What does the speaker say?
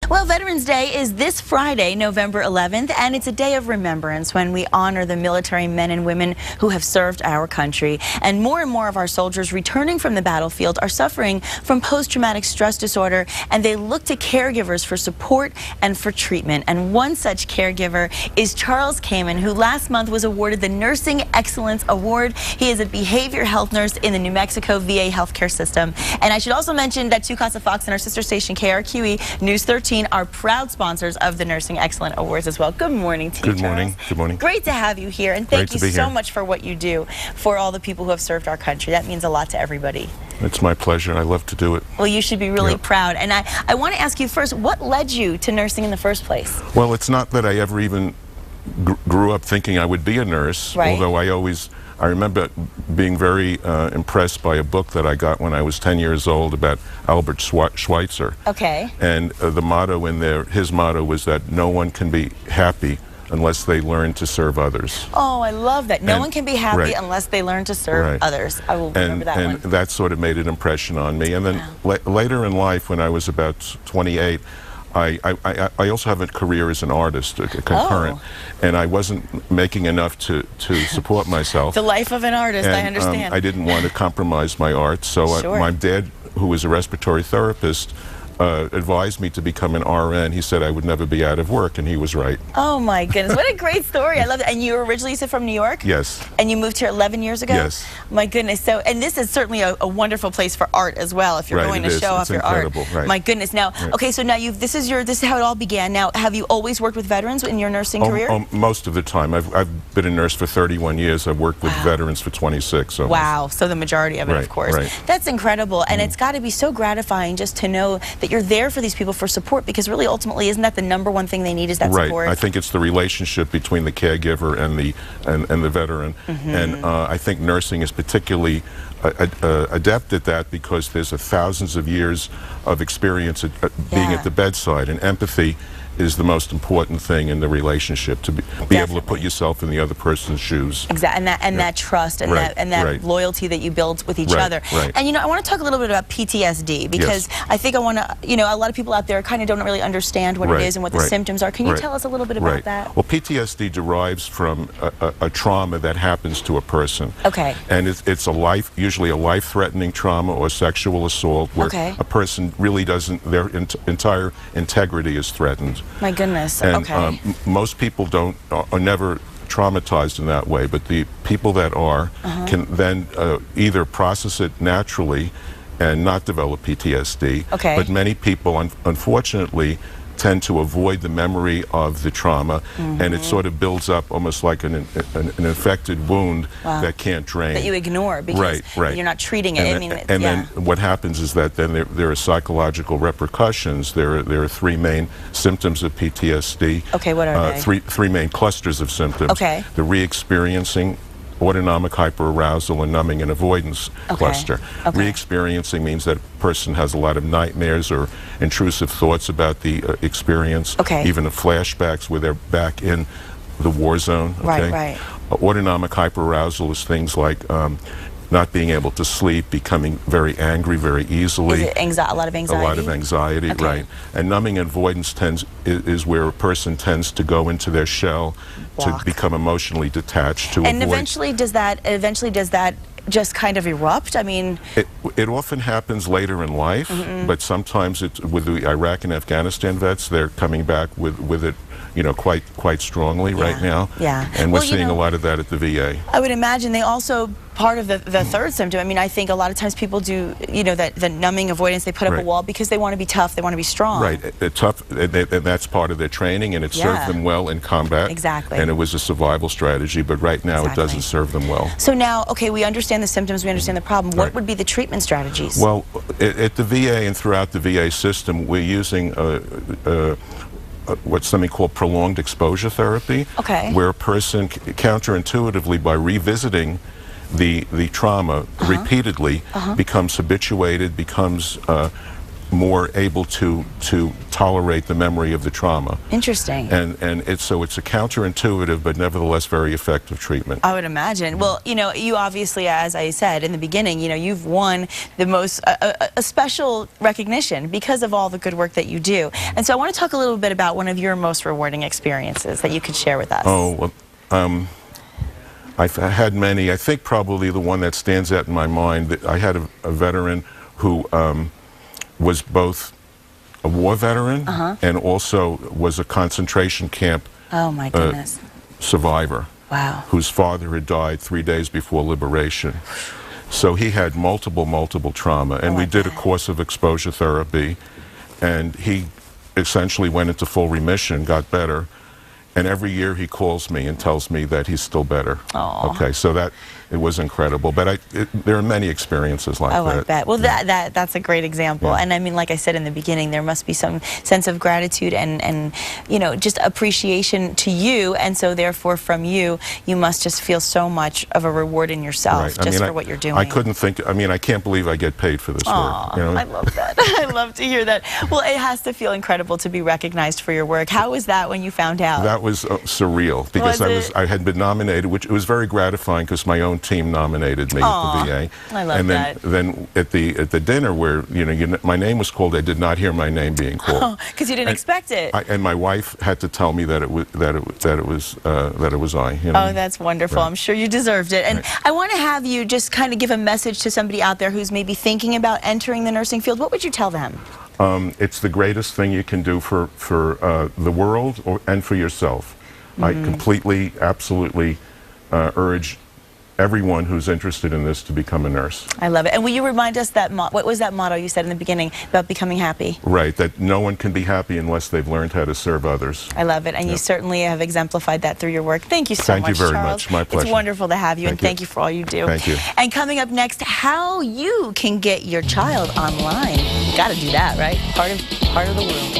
Well, Veterans Day is this Friday, November 11th, and it's a day of remembrance when we honor the military men and women who have served our country. And more of our soldiers returning from the battlefield are suffering from post-traumatic stress disorder, and they look to caregivers for support and for treatment. And one such caregiver is Charles Kaimen, who last month was awarded the Nursing Excellence Award. He is a behavior health nurse in the New Mexico VA healthcare system. And I should also mention that Casa Fox and our sister station KRQE News 13 are proud sponsors of the Nursing Excellence Awards as well. Good morning to you, Good morning. Charles. Good morning. Great to have you here, and thank you so much for what you do for all the people who have served our country. That means a lot to everybody. It's my pleasure. I love to do it. Well, you should be really proud. And I want to ask you first, what led you to nursing in the first place? Well, it's not that I ever even grew up thinking I would be a nurse, although I remember being very impressed by a book that I got when I was 10 years old about Albert Schweitzer. Okay. And the motto in there, his motto was that no one can be happy unless they learn to serve others. Oh, I love that. No one can be happy unless they learn to serve others. I will remember that one. And that sort of made an impression on me. And then later in life, when I was about 28, I also have a career as an artist, a concurrent, and I wasn't making enough to support myself. The life of an artist, and, I understand. I didn't want to compromise my art, so my dad, who was a respiratory therapist, advised me to become an RN. He said I would never be out of work, and he was right. Oh my goodness, what a great story. I love it. And you were originally from New York? Yes. And you moved here 11 years ago? Yes. My goodness. So, and this is certainly a wonderful place for art as well, if you're going to show off your art. My goodness. Now, okay, so now this is how it all began. Now, have you always worked with veterans in your nursing career? Most of the time. I've been a nurse for 31 years. I've worked with veterans for 26. Almost. Wow, so the majority of it, of course. That's incredible, and it's got to be so gratifying just to know that you're there for these people for support, because really ultimately isn't that the #1 thing they need, is that support? I think it's the relationship between the caregiver and the veteran, and I think nursing is particularly adept at that because there's thousands of years of experience at being at the bedside, and empathy is the most important thing in the relationship, to be able to put yourself in the other person's shoes. Exactly, and that trust and that loyalty that you build with each other. And I want to talk a little bit about PTSD, because I think I want to, a lot of people out there kind of don't really understand what it is and what the symptoms are. Can you tell us a little bit about that? Well, PTSD derives from a trauma that happens to a person. Okay. And it's usually a life-threatening trauma or sexual assault where a person really doesn't, their entire integrity is threatened. My goodness. And most people are never traumatized in that way, but the people that are can then either process it naturally and not develop PTSD. But many people, unfortunately, tend to avoid the memory of the trauma, and it sort of builds up almost like an infected wound that can't drain. That you ignore because you're not treating it. And then what happens is that then there are psychological repercussions. There are three main symptoms of PTSD. Okay, what are they? Three main clusters of symptoms. Okay. The re-experiencing, autonomic hyperarousal, and numbing and avoidance cluster. Re-experiencing means that a person has a lot of nightmares or intrusive thoughts about the experience, even flashbacks where they're back in the war zone. Autonomic hyperarousal is things like not being able to sleep, becoming very angry very easily. Is it a lot of anxiety? A lot of anxiety, right. And numbing and avoidance is where a person tends to go into their shell, to become emotionally detached, to and avoid. Eventually does that just kind of erupt? I mean, it often happens later in life, but sometimes with the Iraq and Afghanistan vets, they're coming back with it, quite strongly right now. And we're seeing a lot of that at the VA. I would imagine they also, part of the third symptom, I mean, I think a lot of times people do, that the numbing avoidance, they put up a wall because they want to be tough, they want to be strong. Tough, and that's part of their training, and it served them well in combat. And it was a survival strategy, but right now it doesn't serve them well. So now, we understand the symptoms, we understand the problem. What would be the treatment strategies? Well, at the VA and throughout the VA system, we're using what's something called prolonged exposure therapy, where a person counterintuitively, by revisiting the trauma repeatedly, becomes habituated, becomes more able to tolerate the memory of the trauma. Interesting. And it's a counterintuitive but nevertheless very effective treatment. I would imagine. Well, you know, you obviously, as I said in the beginning, you know, you've won the most a special recognition because of all the good work that you do. And so I want to talk a little bit about one of your most rewarding experiences that you could share with us. Oh, well, I've had many. I think probably the one that stands out in my mind, I had a veteran who was both a war veteran and also was a concentration camp survivor. Wow. Whose father had died 3 days before liberation. So he had multiple trauma, and we did a course of exposure therapy, and he essentially went into full remission, got better. And every year he calls me and tells me that he's still better. Aww. Okay, so it was incredible. But there are many experiences like that. I like that. Well, that's a great example. Yeah. And I mean, like I said in the beginning, there must be some sense of gratitude and you know, just appreciation to you. And so therefore from you, you must just feel so much of a reward in yourself just for what you're doing. I couldn't think, I mean, I can't believe I get paid for this work. You know? I love that. I love to hear that. Well, it has to feel incredible to be recognized for your work. How was that when you found out? That was surreal, because I had been nominated, which it was very gratifying because my own team nominated me at the VA. I love and that. then at the dinner where my name was called, I did not hear my name being called. Oh, because you didn't expect it. And my wife had to tell me that it was I. You know? Oh, that's wonderful. Right. I'm sure you deserved it. And I want to have you just kind of give a message to somebody out there who's maybe thinking about entering the nursing field. What would you tell them? It's the greatest thing you can do for the world and for yourself. I completely, absolutely urge everyone who's interested in this to become a nurse. I love it. And will you remind us that what was that motto you said in the beginning about becoming happy? Right, that no one can be happy unless they've learned how to serve others. I love it, and you certainly have exemplified that through your work. Thank you so much, Thank you very Charles. much. My pleasure. It's wonderful to have you, and thank you for all you do. Thank you. And coming up next, how you can get your child online. Got to do that, right? Part of the room.